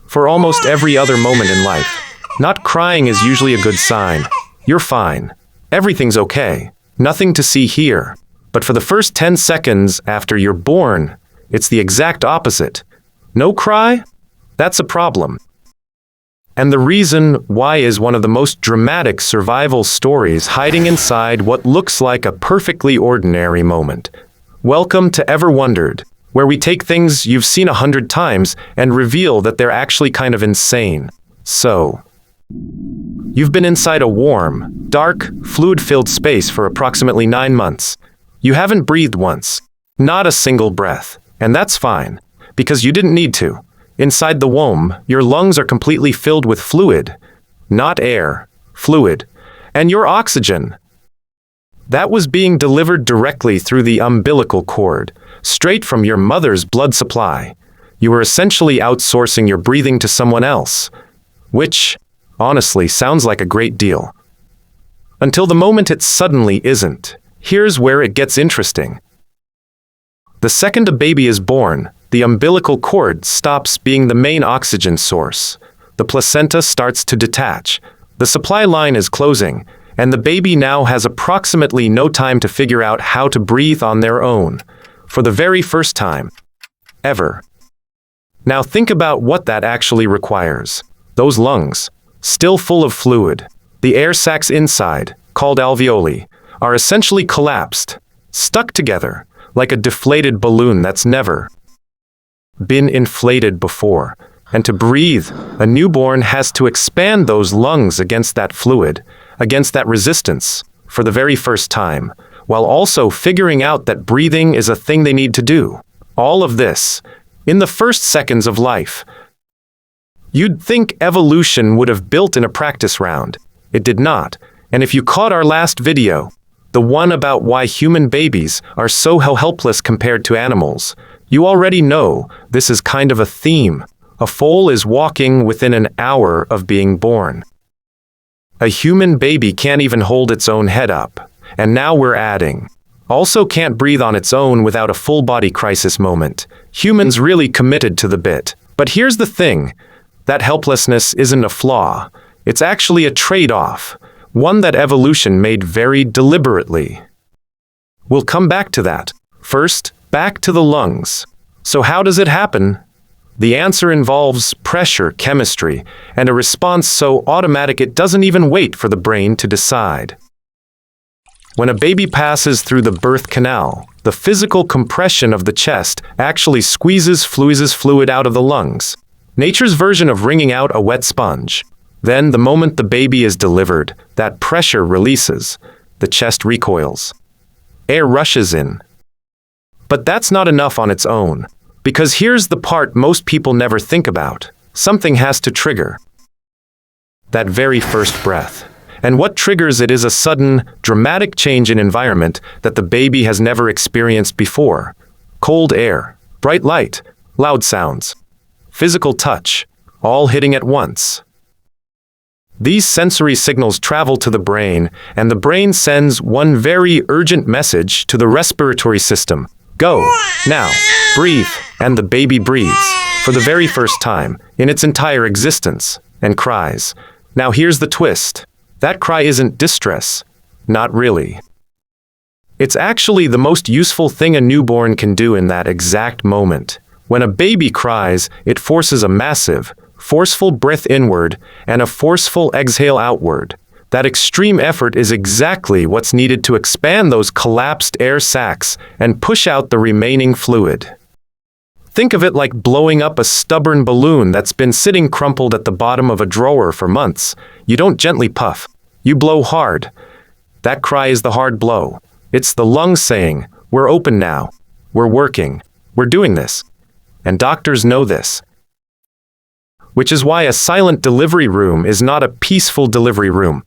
For almost every other moment in life, not crying is usually a good sign. You're fine. Everything's okay. Nothing to see here. But for the first 10 seconds after you're born, it's the exact opposite. No cry? That's a problem. And the reason why is one of the most dramatic survival stories hiding inside what looks like a perfectly ordinary moment. Welcome to Ever Wondered, where we take things you've seen 100 times and reveal that they're actually kind of insane. So, you've been inside a warm, dark, fluid-filled space for approximately 9 months. You haven't breathed once. Not a single breath. And that's fine, because you didn't need to. Inside the womb, your lungs are completely filled with fluid. Not air, fluid. And your oxygen. That was being delivered directly through the umbilical cord, straight from your mother's blood supply. You were essentially outsourcing your breathing to someone else, which, honestly, sounds like a great deal. Until the moment it suddenly isn't. Here's where it gets interesting. The second a baby is born, the umbilical cord stops being the main oxygen source. The placenta starts to detach. The supply line is closing, and the baby now has approximately no time to figure out how to breathe on their own, for the very first time ever. Now think about what that actually requires. Those lungs, still full of fluid, the air sacs inside, called alveoli, are essentially collapsed, stuck together, like a deflated balloon that's never been inflated before. And to breathe, a newborn has to expand those lungs against that fluid, against that resistance, for the very first time, while also figuring out that breathing is a thing they need to do. All of this, in the first seconds of life. You'd think evolution would have built in a practice round. It did not. And if you caught our last video, the one about why human babies are so helpless compared to animals, you already know this is kind of a theme. A foal is walking within an hour of being born. A human baby can't even hold its own head up. And now we're adding. Also can't breathe on its own without a full-body crisis moment. Humans really committed to the bit. But here's the thing. That helplessness isn't a flaw. It's actually a trade-off. One that evolution made very deliberately. We'll come back to that. First, back to the lungs. So how does it happen? The answer involves pressure, chemistry, and a response so automatic it doesn't even wait for the brain to decide. When a baby passes through the birth canal, the physical compression of the chest actually squeezes fluid out of the lungs. Nature's version of wringing out a wet sponge. Then, the moment the baby is delivered, that pressure releases. The chest recoils. Air rushes in. But that's not enough on its own. Because here's the part most people never think about. Something has to trigger that very first breath. And what triggers it is a sudden, dramatic change in environment that the baby has never experienced before. Cold air, bright light, loud sounds, physical touch, all hitting at once. These sensory signals travel to the brain, and the brain sends one very urgent message to the respiratory system. Go, now, breathe, and the baby breathes, for the very first time, in its entire existence, and cries. Now here's the twist. That cry isn't distress. Not really. It's actually the most useful thing a newborn can do in that exact moment. When a baby cries, it forces a massive, forceful breath inward and a forceful exhale outward. That extreme effort is exactly what's needed to expand those collapsed air sacs and push out the remaining fluid. Think of it like blowing up a stubborn balloon that's been sitting crumpled at the bottom of a drawer for months. You don't gently puff. You blow hard. That cry is the hard blow. It's the lungs saying, "We're open now. We're working. We're doing this." And doctors know this. Which is why a silent delivery room is not a peaceful delivery room.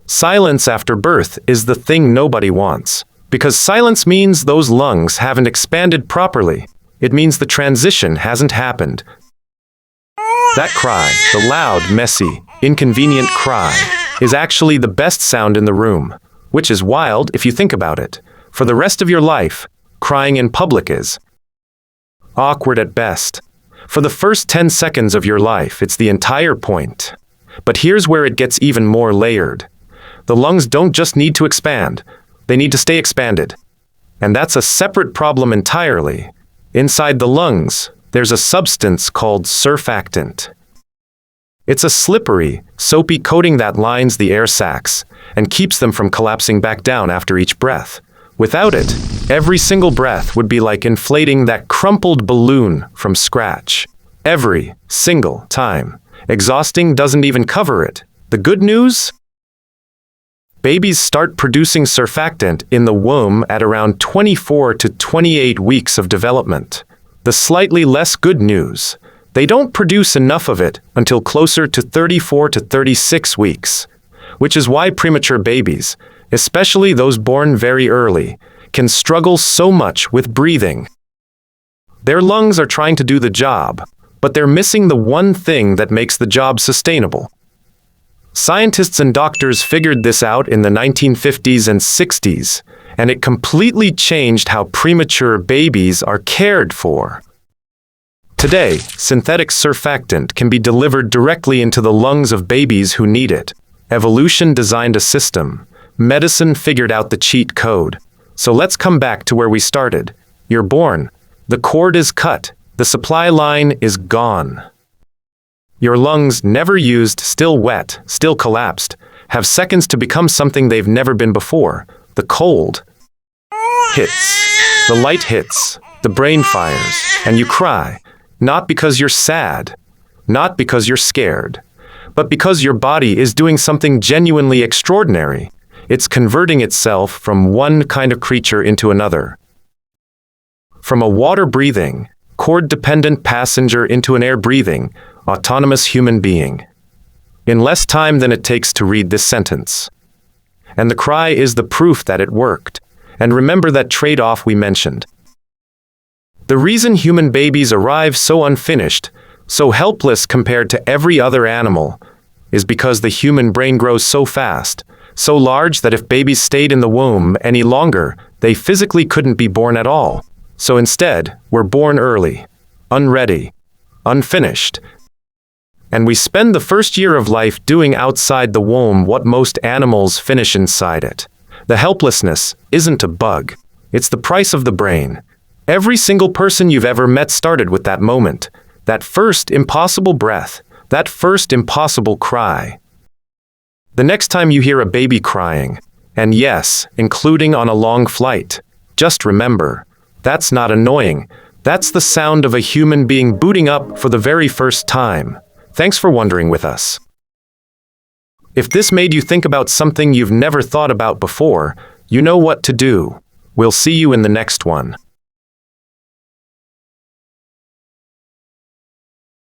Silence after birth is the thing nobody wants. Because silence means those lungs haven't expanded properly. It means the transition hasn't happened. That cry, the loud, messy, inconvenient cry, is actually the best sound in the room, which is wild if you think about it. For the rest of your life, crying in public is awkward at best. For the first 10 seconds of your life, it's the entire point. But here's where it gets even more layered. The lungs don't just need to expand, they need to stay expanded. And that's a separate problem entirely. Inside the lungs, there's a substance called surfactant. It's a slippery, soapy coating that lines the air sacs and keeps them from collapsing back down after each breath. Without it, every single breath would be like inflating that crumpled balloon from scratch. Every single time. Exhausting doesn't even cover it. The good news? Babies start producing surfactant in the womb at around 24 to 28 weeks of development. The slightly less good news: they don't produce enough of it until closer to 34 to 36 weeks, which is why premature babies, especially those born very early, can struggle so much with breathing. Their lungs are trying to do the job, but they're missing the one thing that makes the job sustainable. Scientists and doctors figured this out in the 1950s and 60s, and it completely changed how premature babies are cared for. Today, synthetic surfactant can be delivered directly into the lungs of babies who need it. Evolution designed a system. Medicine figured out the cheat code. So let's come back to where we started. You're born. The cord is cut. The supply line is gone. Your lungs, never used, still wet, still collapsed, have seconds to become something they've never been before. The cold hits. The light hits. The brain fires. And you cry. Not because you're sad. Not because you're scared. But because your body is doing something genuinely extraordinary. It's converting itself from one kind of creature into another. From a water-breathing, cord-dependent passenger into an air-breathing, autonomous human being. In less time than it takes to read this sentence. And the cry is the proof that it worked. And remember that trade-off we mentioned. The reason human babies arrive so unfinished, so helpless compared to every other animal, is because the human brain grows so fast, so large that if babies stayed in the womb any longer, they physically couldn't be born at all. So instead, we're born early, unready, unfinished. And we spend the first year of life doing outside the womb what most animals finish inside it. The helplessness isn't a bug. It's the price of the brain. Every single person you've ever met started with that moment, that first impossible breath, that first impossible cry. The next time you hear a baby crying, and yes, including on a long flight, just remember, that's not annoying. That's the sound of a human being booting up for the very first time. Thanks for wondering with us. If this made you think about something you've never thought about before, you know what to do. We'll see you in the next one.